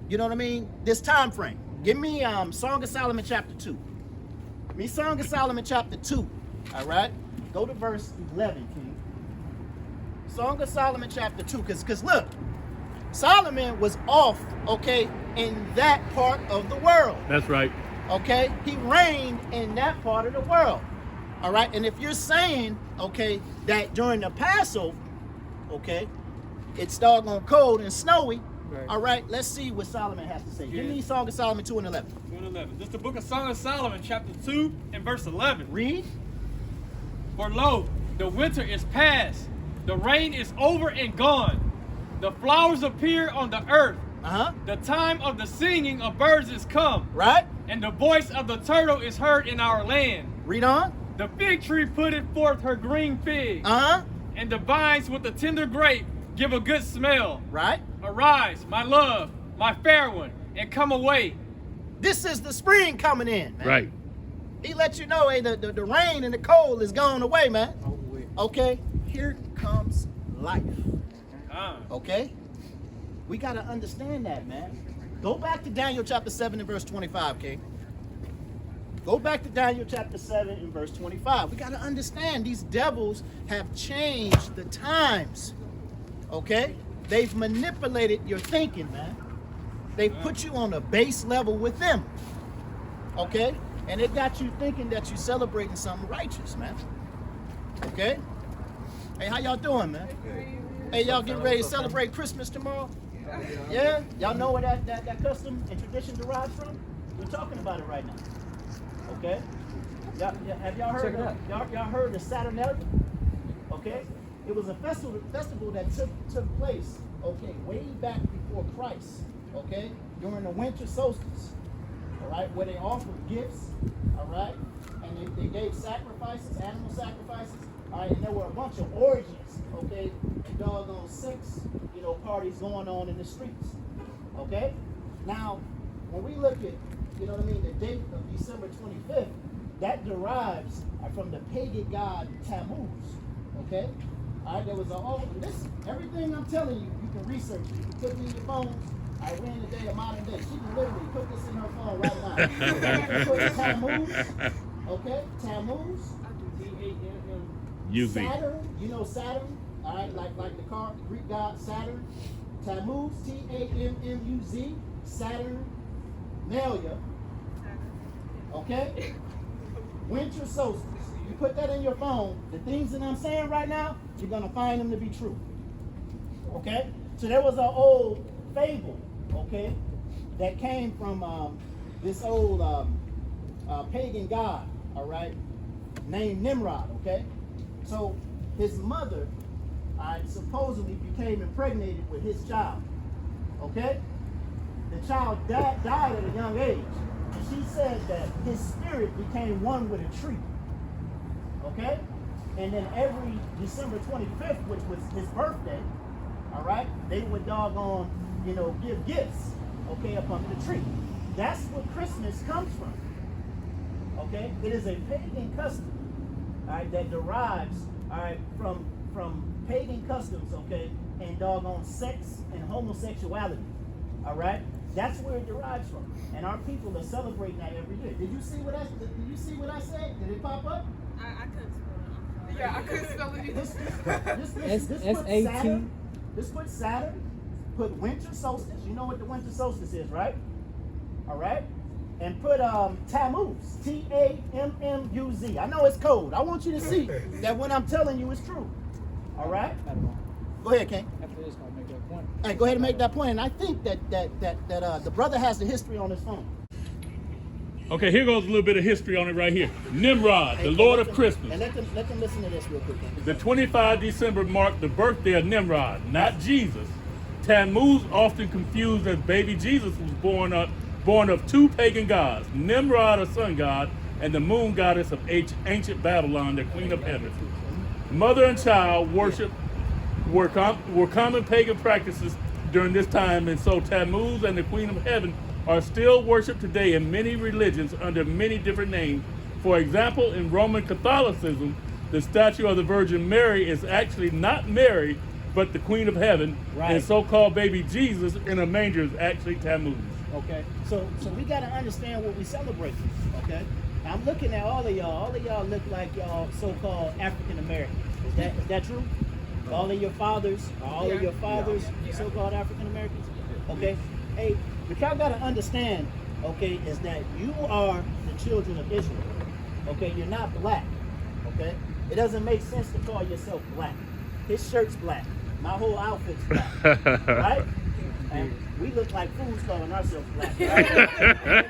You know what I mean? This time frame. Give me Song of Solomon chapter 2. Give me Song of Solomon chapter 2, all right? Go to verse 11, King. Song of Solomon chapter 2, because look, Solomon was off, okay, in that part of the world.
That's right.
Okay? He reigned in that part of the world. All right? And if you're saying, okay, that during the Passover, okay, it's doggone cold and snowy,
Right.
all right, let's see what Solomon has to say. Give me Song of Solomon 2 and 11.
2 and 11. This is the book of Song of Solomon, chapter 2 and verse 11.
Read.
For lo, the winter is past, the rain is over and gone. The flowers appear on the earth. The time of the singing of birds is come.
Right?
And the voice of the turtle is heard in our land.
Read on.
The fig tree putteth forth her green fig. And the vines with the tender grape give a good smell.
Right?
Arise, my love, my fair one, and come away.
This is the spring coming in, man.
Right.
He let you know, hey, the rain and the cold is gone away, man. Okay, here comes life.
Con.
Okay? We got to understand that, man. Go back to Daniel chapter 7 and verse 25, King. Go back to Daniel chapter 7 and verse 25. We got to understand these devils have changed the times. Okay? They've manipulated your thinking, man. They've put you on a base level with them. Okay? And it got you thinking that you're celebrating something righteous, man. Okay? Hey, how y'all doing, man? Hey, y'all getting ready to celebrate Christmas tomorrow? Yeah? Y'all know where that custom and tradition derives from? We're talking about it right now. Okay? Have y'all heard of y'all heard of Saturnalia? Okay? It was a festival that took place, okay, way back before Christ, okay, during the winter solstice, all right, where they offered gifts, all right, and they gave sacrifices, animal sacrifices, all right, and there were a bunch of orgies, okay, and doggone sex, parties going on in the streets, okay. Now, when we look at, the date of December 25th, that derives from the pagan god Tammuz, okay. All right, there was listen, everything I'm telling you, you can research it. You can put it in your phones. We're in the day of modern day. She can literally put this in her phone right now. Put Tammuz, okay? Tammuz,
UZ.
Saturn, Saturn, all right, like the Greek god Saturn. Tammuz, Tammuz, Saturnalia, okay? Winter solstice. You put that in your phone, the things that I'm saying right now, you're going to find them to be true. Okay? So there was an old fable, okay, that came from this old pagan god, all right, named Nimrod, okay? So his mother supposedly became impregnated with his child, okay? The child died at a young age. And she said that his spirit became one with a tree. Okay? And then every December 25th, which was his birthday, all right, they would doggone, give gifts, okay, up under the tree. That's where Christmas comes from. Okay? It is a pagan custom, all right, that derives, all right, from pagan customs, okay, and doggone sex and homosexuality. All right? That's where it derives from. And our people are celebrating that every year. Did you see what I said? Did it pop up?
I couldn't spell it. Yeah, I couldn't spell it either.
This put Saturn, put winter solstice. You know what the winter solstice is, right? All right? And put Tammuz, Tammuz. I know it's cold. I want you to see that what I'm telling you is true. All right? Go ahead, King.
After this, I'll make that point.
All right, go ahead and make that point. And I think that the brother has the history on his phone.
Okay, here goes a little bit of history on it right here. Nimrod, the Lord of Christmas.
And let them listen to this real quick.
The 25 December marked the birthday of Nimrod, not Jesus. Tammuz, often confused as baby Jesus, was born of two pagan gods, Nimrod, a sun god, and the moon goddess of ancient Babylon, the queen of heaven. Mother and child worship were common pagan practices during this time, and so Tammuz and the queen of heaven are still worshipped today in many religions under many different names. For example, in Roman Catholicism, the statue of the Virgin Mary is actually not Mary, but the Queen of Heaven,
right.
And so-called baby Jesus in a manger is actually Tammuz.
Okay, so we got to understand what we celebrate. Okay, now I'm looking at all of y'all. All of y'all look like y'all so-called African Americans. Is that true? All of your fathers, so-called African Americans. Okay, hey. What y'all got to understand, okay, is that you are the children of Israel. Okay, you're not black. Okay, it doesn't make sense to call yourself black. His shirt's black. My whole outfit's black. Right? And we look like fools calling ourselves black. Right?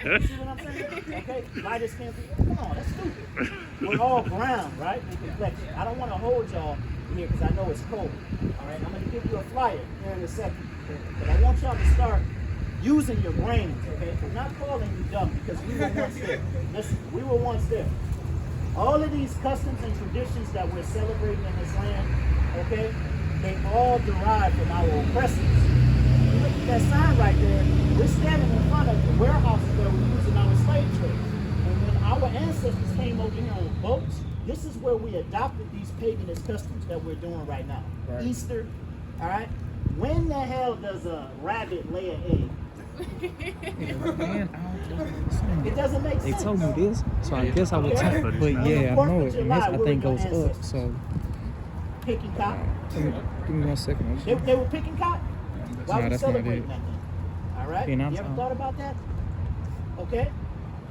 You see what I'm saying? Okay, lighter skin people. Come on, that's stupid. We're all brown, right? In complexion. I don't want to hold y'all here because I know it's cold. All right, I'm going to give you a flyer here in a second. But I want y'all to start using your brains, okay? I'm not calling you dumb because we were once there. Listen, we were once there. All of these customs and traditions that we're celebrating in this land, okay, they all derive from our oppressors. You look at that sign right there, we're standing in front of the warehouses that were used in our slave trade. And when our ancestors came over here on boats, This is where we adopted these paganist customs that we're doing right now.
Right.
Easter, all right? When the hell does a rabbit lay an egg? It doesn't make
They
sense.
told me this, so I guess I would
Okay.
take. But yeah, I know it. And this, I think goes up. So
Picking cotton.
give me 1 second.
They were picking cotton. Why
Nah,
we
that's not
celebrating
it.
that then? All right?
Being
You
outside.
ever thought about that? Okay?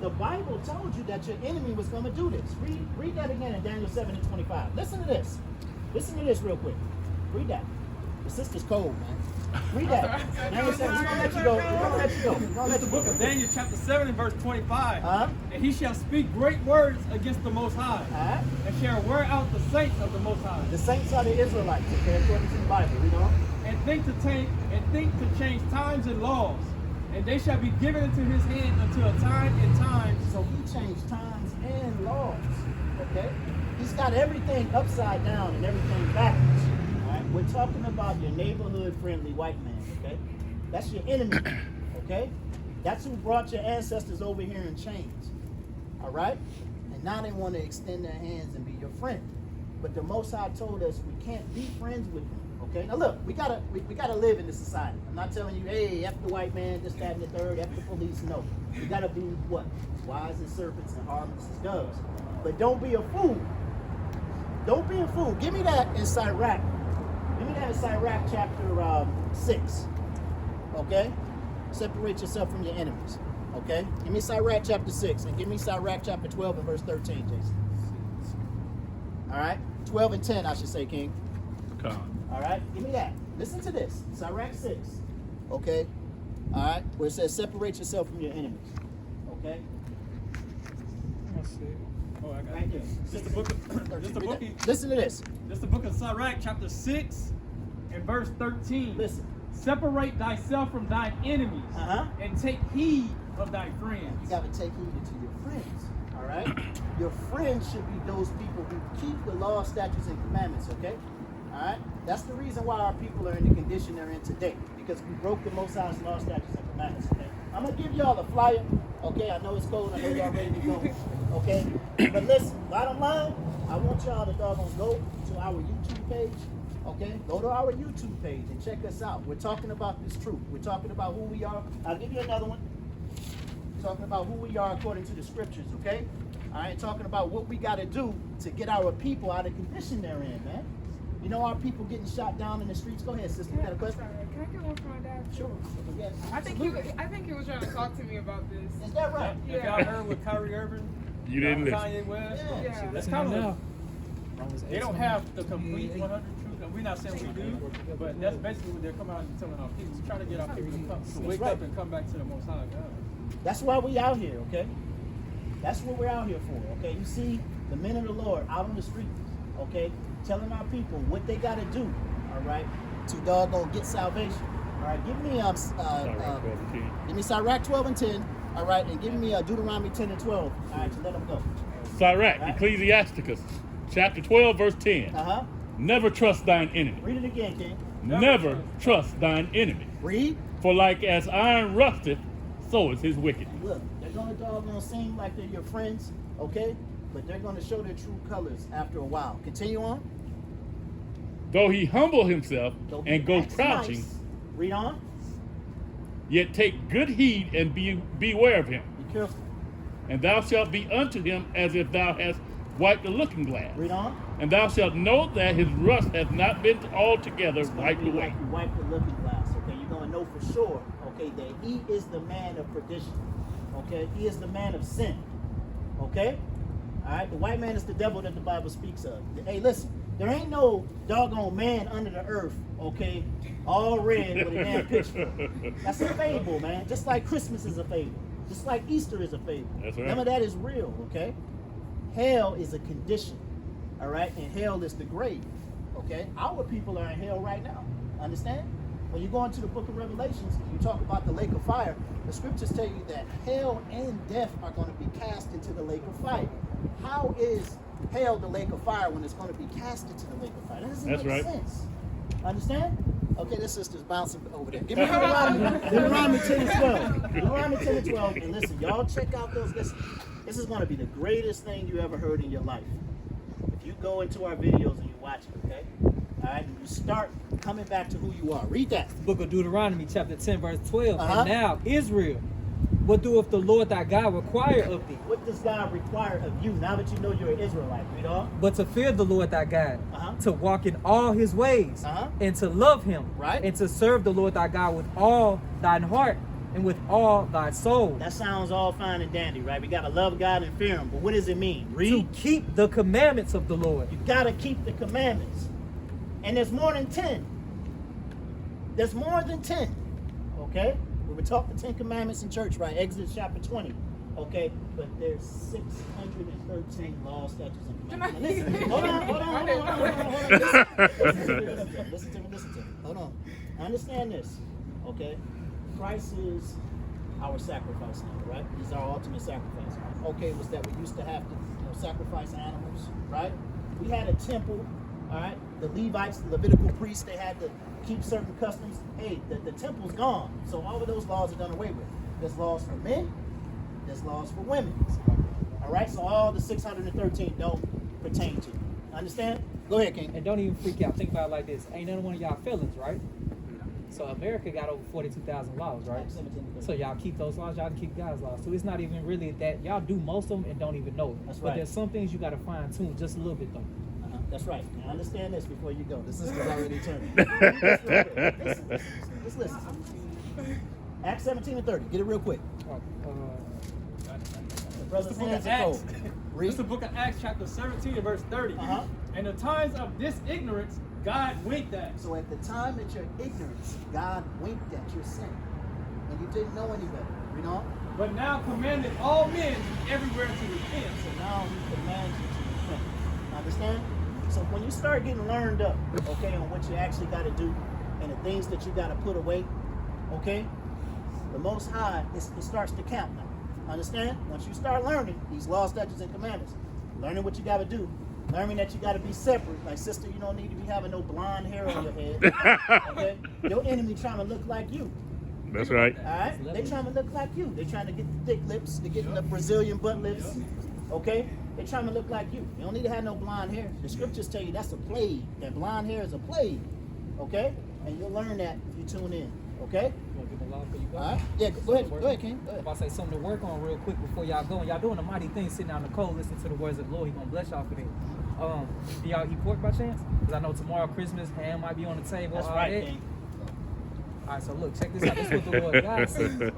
The Bible told you that your enemy was going to do this. Read that again in Daniel 7:25. Listen to this. Listen to this real quick. Read that. The sister's cold, man. Read that. Daniel 7. We're going to let you go. We're going to let you go. We're going to let you
Book
go.
of Daniel chapter 7 and verse 25.
Uh-huh.
And he shall speak great words against the Most High,
All right?
and shall wear out the saints of the Most High,
The saints are the Israelites, okay, according to the Bible. Read on.
and think to change times and laws, and they shall be given into his hand until a time and times.
So he changed times and laws, okay? He's got everything upside down and everything backwards, all right? We're talking about your neighborhood-friendly white man, okay? That's your enemy, okay? That's who brought your ancestors over here in chains, all right? And now they want to extend their hands and be your friend. But the Most High told us we can't be friends with them. Okay, now look, we gotta live in this society. I'm not telling you, hey, F the white man, this, that, and the third, F the police. No, we gotta be what? Wise as serpents and harmless as doves. But don't be a fool. Don't be a fool. Give me that in Sirach. Give me that in Sirach chapter 6. Okay, separate yourself from your enemies. Okay, give me Sirach chapter 6 and give me Sirach chapter 12 and verse 13, Jason. All right, 12 and 10, I should say, King.
Come.
All right, give me that. Listen to this. Sirach 6. Okay. All right, where it says, separate yourself from your enemies. Okay.
Oh, I got
Right there.
it. Just the book of
Listen to this.
Just the book of Sirach, chapter 6 and verse 13.
Listen.
Separate thyself from thine enemies, and take heed of thy friends.
You got to take heed to your friends. All right. Your friends should be those people who keep the law, statutes, and commandments. Okay. All right. That's the reason why our people are in the condition they're in today, because we broke the Most High's law, statutes, and commandments. Okay. I'm gonna give y'all a flyer. Okay. I know it's cold. I know y'all ready to go. Okay. But listen. Bottom line, I want y'all to doggone go to our YouTube page. Okay, go to our YouTube page and check us out. We're talking about this truth. We're talking about who we are. I'll give you another one. Talking about who we are according to the scriptures, okay? All right, talking about what we got to do to get our people out of condition they're in, man. You know our people getting shot down in the streets? Go ahead, sister. You got a question?
Can I get one from my dad?
Sure. Yes.
I think he was trying to talk to me about this.
Is that right?
Have y'all heard with Kyrie Irving?
You didn't listen.
Kanye West?
Yeah.
That's kind of. They don't have the complete 100 truth. And we're not saying we do, but that's basically what they're coming out and telling our people. We're trying to get our people to wake up and come back to the Most High God.
That's why we out here, okay? That's what we're out here for, okay? You see the men of the Lord out on the streets, okay? Telling our people what they got to do, all right, to doggone get salvation. All right, give me Sirach 12 and 10, all right, and give me Deuteronomy 10 and 12, all right, to let them go.
Sirach,
Right.
Ecclesiasticus, chapter 12, verse 10.
Uh-huh.
Never trust thine enemy.
Read it again, King.
Never trust thine enemy.
Read.
For like as iron rusteth, so is his wicked.
Look, they're going to doggone seem like they're your friends, okay? But they're going to show their true colors after a while. Continue on.
Though he humble himself
Though he
and go
acts
crouching,
nice. Read on.
yet take good heed and beware of him.
Be careful.
And thou shalt be unto him as if thou hast wiped the looking glass.
Read on.
And thou shalt know that his rust hath not been altogether
It's gonna
wiped
be
away.
like you wipe the looking glass, okay? You're going to know for sure, okay, that he is the man of perdition, okay? He is the man of sin, okay? All right? The white man is the devil that the Bible speaks of. Hey, listen, there ain't no doggone man under the earth, okay, all red with a damn pitchfork. That's a fable, man. Just like Christmas is a fable. Just like Easter is a fable.
That's right.
None of that is real, okay? Hell is a condition. All right, and hell is the grave. Okay, our people are in hell right now. Understand? When you go into the book of Revelations, you talk about the lake of fire. The scriptures tell you that hell and death are going to be cast into the lake of fire. How is hell the lake of fire when it's going to be cast into the lake of fire? That doesn't
That's
make
right.
sense. Understand? Okay, this sister's bouncing over there. Give me Deuteronomy 10 and 12. Deuteronomy 10 and 12. And listen, y'all check out those. This is going to be the greatest thing you ever heard in your life. if you go into our videos and you watch it, okay? All right, and you start coming back to who you are. Read that.
Book of Deuteronomy, chapter 10, verse 12.
Uh-huh.
And now, Israel, what doeth the Lord thy God require of thee?
What does God require of you now that you know you're an Israelite? Read on.
But to fear the Lord thy God,
Uh-huh.
to walk in all his ways,
Uh-huh.
and to love him,
Right.
and to serve the Lord thy God with all thine heart and with all thy soul.
That sounds all fine and dandy, right? We got to love God and fear him. But what does it mean?
To
Read.
keep the commandments of the Lord.
You got to keep the commandments. And there's more than 10. There's more than 10. Okay? We were taught the 10 commandments in church, right? Exodus chapter 20. Okay? But there's 613 laws, statutes, and commandments. Now listen. Hold on. Listen to me. Hold on. Understand this. Okay? Christ is our sacrifice now, right? He's our ultimate sacrifice. Okay, was that we used to have to sacrifice animals, right? We had a temple, all right? The Levites, the Levitical priests, they had to keep certain customs. Hey, the temple's gone. So all of those laws are done away with. There's laws for men, there's laws for women. All right, so all the 613 don't pertain to you. Understand? Go ahead, King.
And don't even freak out. Think about it like this. Ain't none one of y'all felons, right? So America got over 42,000 laws, right? So y'all keep those laws, y'all keep God's laws. So it's not even really that y'all do most of them and don't even know it.
That's
But
right.
there's some things you got to fine tune just a little bit though.
That's right. Now understand this before you go. This is already turning. Just listen. Acts 17 and 30. Get it real quick. The brother's hands are cold.
This is the book of Acts, chapter 17 and verse 30.
Uh-huh.
In the times of this ignorance, God winked at.
So at the time that you're ignorance, God winked at your sin. And you didn't know any better. Read on.
But now commanded all men everywhere to repent.
So now he commands you to repent. Understand? So when you start getting learned up, okay, on what you actually got to do and the things that you got to put away, okay, the Most High, it starts to count now. Understand? Once you start learning these laws, statutes, and commandments, learning what you got to do, learning that you got to be separate. Like, sister, you don't need to be having no blonde hair on your head. Okay? Your enemy trying to look like you.
That's right.
All right? They trying to look like you. They trying to get the thick lips. They're getting the Brazilian butt lips. Okay? They trying to look like you. You don't need to have no blonde hair. The scriptures tell you that's a plague. That blonde hair is a plague. Okay? And you'll learn that if you tune in. Okay?
You want to give a law before you go?
All right? Yeah, go ahead, King. Go
If
ahead.
I say something to work on real quick before y'all go, and y'all doing a mighty thing sitting out in the cold, listening to the words of the Lord. He gonna bless y'all for that. Do y'all eat pork by chance? Because I know tomorrow Christmas, ham might be on the table.
That's
all
right,
that.
King.
All right, so look, check this out. This is what the Lord God says.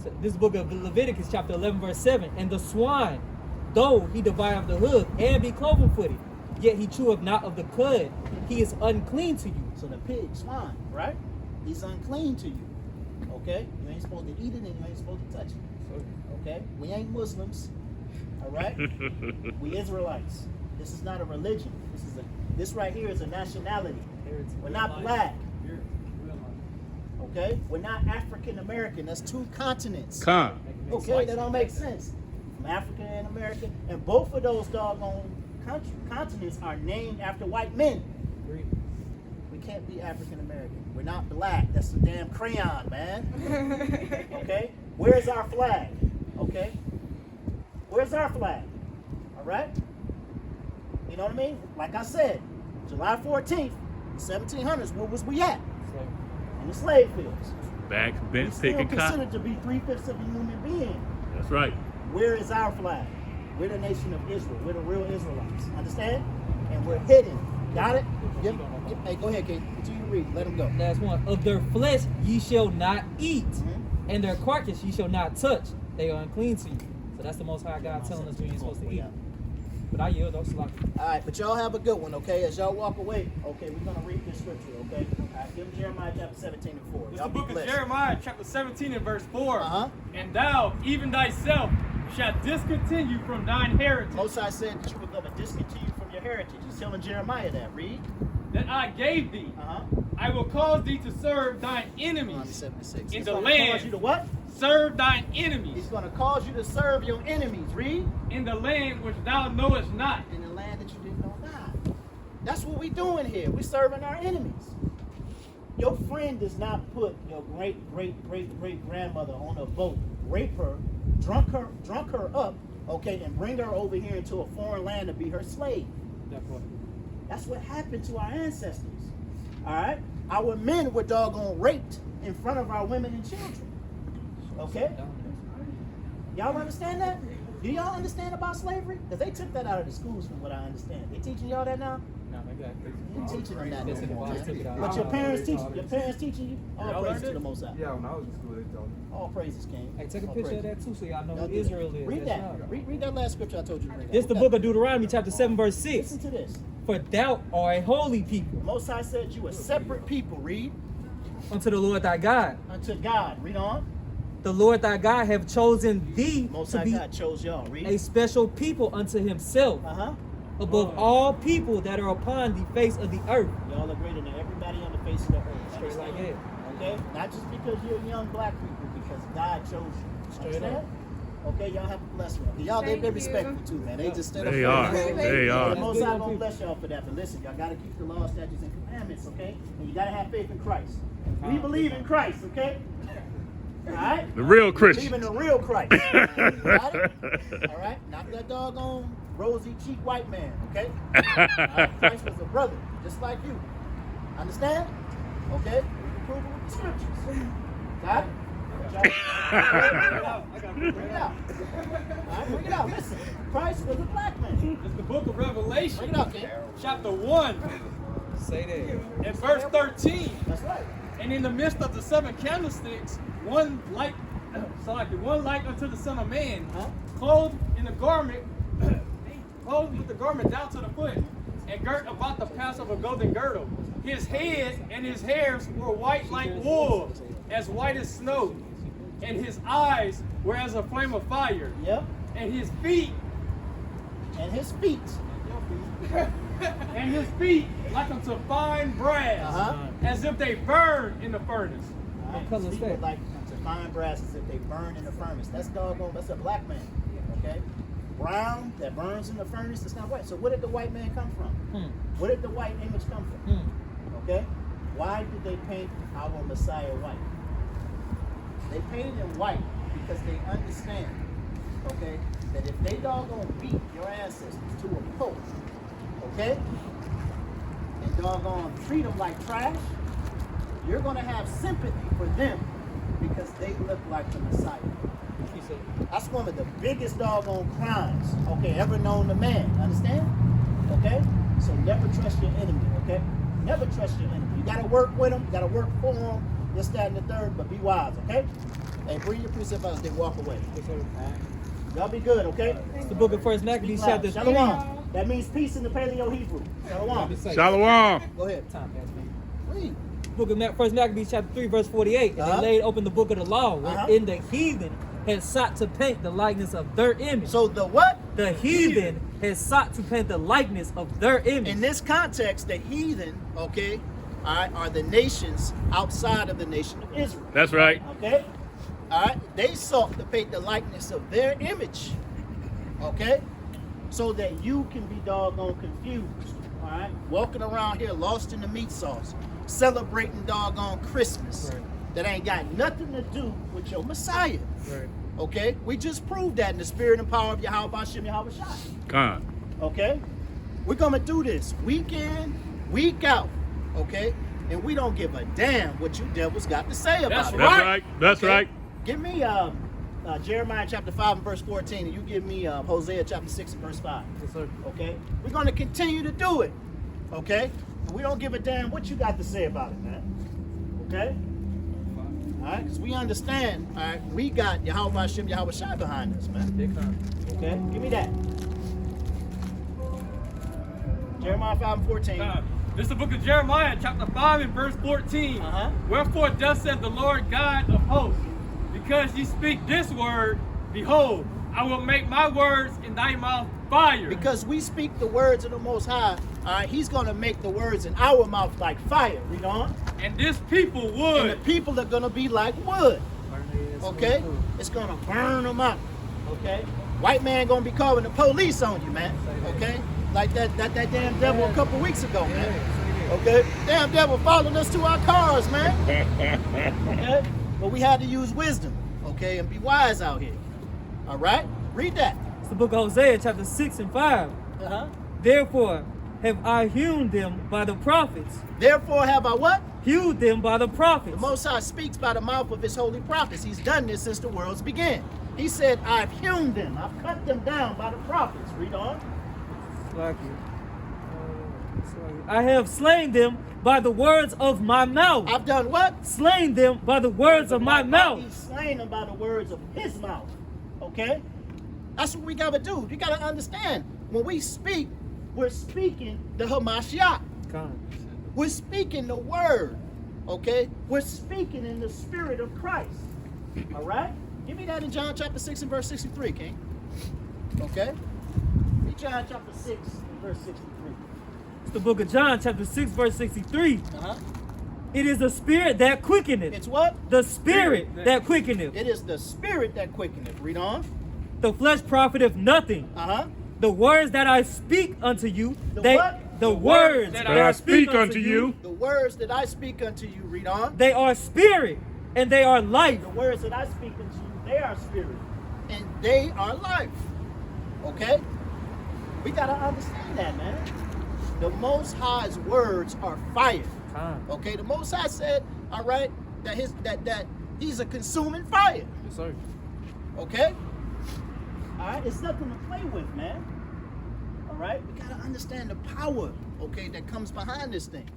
So this book of Leviticus, chapter 11, verse 7. And the swine, though he divide of the hoof and be cloven-footed, yet he cheweth not of the cud. He is unclean to you.
So the pig, swine, right? He's unclean to you. Okay? You ain't supposed to eat it and you ain't supposed to touch it. Okay? We ain't Muslims. All right? We Israelites. This is not a religion. This right here is a nationality. We're not black. Okay? We're not African American. That's two continents. Okay, that don't make sense. From Africa and America. And both of those doggone continents are named after white men. We can't be African American. We're not black. That's a damn crayon, man. Okay? Where's our flag? Okay? Where's our flag? All right? You know what I mean? Like I said, July 14th, 1700s, where was we at? In the slave fields.
Back
We
bench
still
picking
considered
cotton.
to be 3/5 of a human being.
That's right.
Where is our flag? We're the nation of Israel. We're the real Israelites. Understand? And we're hidden. Got it? Yep. Hey, go ahead, King. Continue to read. Let him go.
Last one. Of their flesh ye shall not eat, and their carcass ye shall not touch. They are unclean to you. So that's the Most High God telling us we ain't supposed to eat. But I yield, those sloppy.
All right, but y'all have a good one, okay? As y'all walk away, okay, we're going to read this scripture, okay? All right, give them Jeremiah chapter 17 and 4.
It's
Y'all
the
be
book of
blessed.
Jeremiah, chapter 17 and verse 4.
Uh-huh.
And thou, even thyself, shalt discontinue from thine heritage,
Most High said that you were going to discontinue from your heritage. He's telling Jeremiah that. Read.
that I gave thee.
Uh-huh.
I will cause thee to serve thine
Deuteronomy
enemies
76.
in
He's
the
gonna
land.
Cause you to what?
Serve thine
He's
enemies
going to cause you to serve your enemies. Read.
in the land which thou knowest not.
In the land that you didn't know God. That's what we doing here. We serving our enemies. Your friend does not put your great grandmother on a boat, rape her, drunk her up, okay, and bring her over here into a foreign land to be her slave. That's what happened to our ancestors. All right? Our men were doggone raped in front of our women and children. Okay? Y'all understand that? Do y'all understand about slavery? Because they took that out of the schools from what I understand. They teaching y'all that now?
No, they got
You teaching them that no more,
Took it out.
man. But your parents teaching you? All praises to the Most High.
Yeah, when I was in school, they told me.
All praises, King.
Hey, take a
All
picture of
praises.
that too, so y'all know
Y'all
who
do
Israel
that.
is.
Read
That's
that.
y'all.
Read that last scripture I told you to read.
This is the book of Deuteronomy, chapter 7, verse 6.
Listen to this.
For thou art a holy people
Most High said you a separate people. Read.
unto the Lord thy God.
Unto God. Read on.
The Lord thy God have chosen thee
Most
to
High
be
God chose y'all.
a
Read.
special people unto himself,
Uh-huh.
above all people that are upon the face of the earth.
Y'all are greater than everybody on the face of the earth.
Straight like
Understand? Okay? Not just because you're young black people, because God chose you.
Straight
Understand?
up.
Okay, y'all have a blessed one. Y'all, they
Thank you.
respectful too, man. They just stand up.
They
for
are.
it.
They
The
are.
Most High gonna bless y'all for that. But listen, y'all gotta keep the law, statutes, and commandments, okay? And you gotta have faith in Christ. We believe in Christ, okay? All right?
The real
Believe
Christian.
in the real Christ. Got it? All right? Not that doggone rosy cheek white man, okay? All right? Christ was a brother, just like you. Understand? Okay? We can prove it with the scriptures. Got it? Bring it out. Bring it out. All right, bring it out. Listen, Christ was a black man.
It's the book of
Bring
Revelation,
it out, King.
chapter 1,
Say that.
and verse 13.
That's right.
And in the midst of the 7 candlesticks, one like unto the Son of Man,
Huh?
clothed in a garment, clothed with the garment down to the foot, and girt about the pass of a golden girdle. His head and his hairs were white like wool, as white as snow, and his eyes were as a flame of fire,
Yep.
and his feet
And his feet.
like unto fine brass,
Uh-huh.
as if they burn in the furnace.
All right,
color is
his feet were
that?
like to fine brass as if they burn in the furnace. That's doggone, that's a black man. Okay? Brown that burns in the furnace, it's not white. So where did the white man come from? Where did the white image come from? Okay? Why did they paint our Messiah white? They painted him white because they understand, okay, that if they doggone beat your ancestors to a pulp, okay, and doggone treat them like trash, you're going to have sympathy for them because they look like the Messiah. That's one of the biggest doggone crimes, okay, ever known to man. Understand? Okay? So never trust your enemy, okay? Never trust your enemy. You gotta work with them, you gotta work for them, this, that, and the third, but be wise, okay? Hey, bring your precept out as they walk away. Y'all be good, okay?
It's the book of First Maccabees,
Be loud.
chapter 3.
Shalom. That means peace in the Paleo Hebrew. Shalom.
Shalom.
Go ahead. Read.
Book of First Maccabees, chapter 3, verse 48. And
Uh-huh.
they laid open the book of the law,
Uh-huh.
wherein the heathen had sought to paint the likeness of their image.
So the what?
The heathen has sought to paint the likeness of their image.
In this context, the heathen, okay, all right, are the nations outside of the nation of Israel.
That's right.
Okay? All right? They sought to paint the likeness of their image. Okay? So that you can be doggone confused. All right? Walking around here lost in the meat sauce, celebrating doggone Christmas.
Right.
That ain't got nothing to do with your Messiah.
Right.
Okay? We just proved that in the spirit and power of Yahweh Hashem Yahweh Shai.
Con.
Okay? We're gonna do this week in, week out. Okay? And we don't give a damn what you devils got to say about
That's
it.
That's right. That's
Okay?
right.
Give me Jeremiah chapter 5 and verse 14, and you give me Hosea chapter 6 and verse 5.
Yes, sir.
Okay? We're gonna continue to do it. Okay? And we don't give a damn what you got to say about it, man. Okay? All right? Because we understand, all right, we got Yahweh Hashem Yahweh Shai behind us, man.
Big time.
Okay? Give me that. Jeremiah 5 and 14.
This is the book of Jeremiah, chapter 5 and verse 14.
Uh-huh.
Wherefore thus said the Lord God of hosts, because ye speak this word, behold, I will make my words in thy mouth fire.
Because we speak the words of the Most High, all right, he's going to make the words in our mouth like fire. Read on.
And this people
And
would.
the people are going to be like wood. Okay? It's going to burn them up. Okay? White man going to be calling the police on you, man. Okay? Like that damn devil a couple weeks ago, man. Okay? Damn devil following us to our cars, man. Okay? But we had to use wisdom, okay, and be wise out here. All right? Read that.
It's the book of Hosea, chapter 6 and 5.
Uh-huh.
Therefore, have I hewn them by the prophets.
Therefore have I what?
Hewed them by the prophets.
The Most High speaks by the mouth of his holy prophets. He's done this since the worlds began. He said, I've hewn them. I've cut them down by the prophets. Read on.
I have slain them by the words of my mouth.
I've done what?
Slain them by the words of my mouth.
He's slain them by the words of his mouth. Okay? That's what we got to do. You got to understand. When we speak, we're speaking the Hamashiach. We're speaking the word. Okay? We're speaking in the spirit of Christ. All right? Give me that in John chapter 6 and verse 63, King. Okay? Read John chapter 6 and verse 63.
It's the book of John, chapter 6, verse 63. It is the spirit that quickeneth.
It's what?
The spirit that quickeneth.
It is the spirit that quickeneth. Read on.
The flesh profiteth nothing. The words that I speak unto you, the words that I speak unto you,
the words that I speak unto you, read on.
They are spirit and they are life.
The words that I speak unto you, they are spirit and they are life. Okay? We gotta understand that, man. The Most High's words are fire. Okay, the Most High said, all right, that he's a consuming fire.
Yes, sir.
Okay? All right, it's nothing to play with, man. All right, we gotta understand the power, okay, that comes behind this thing.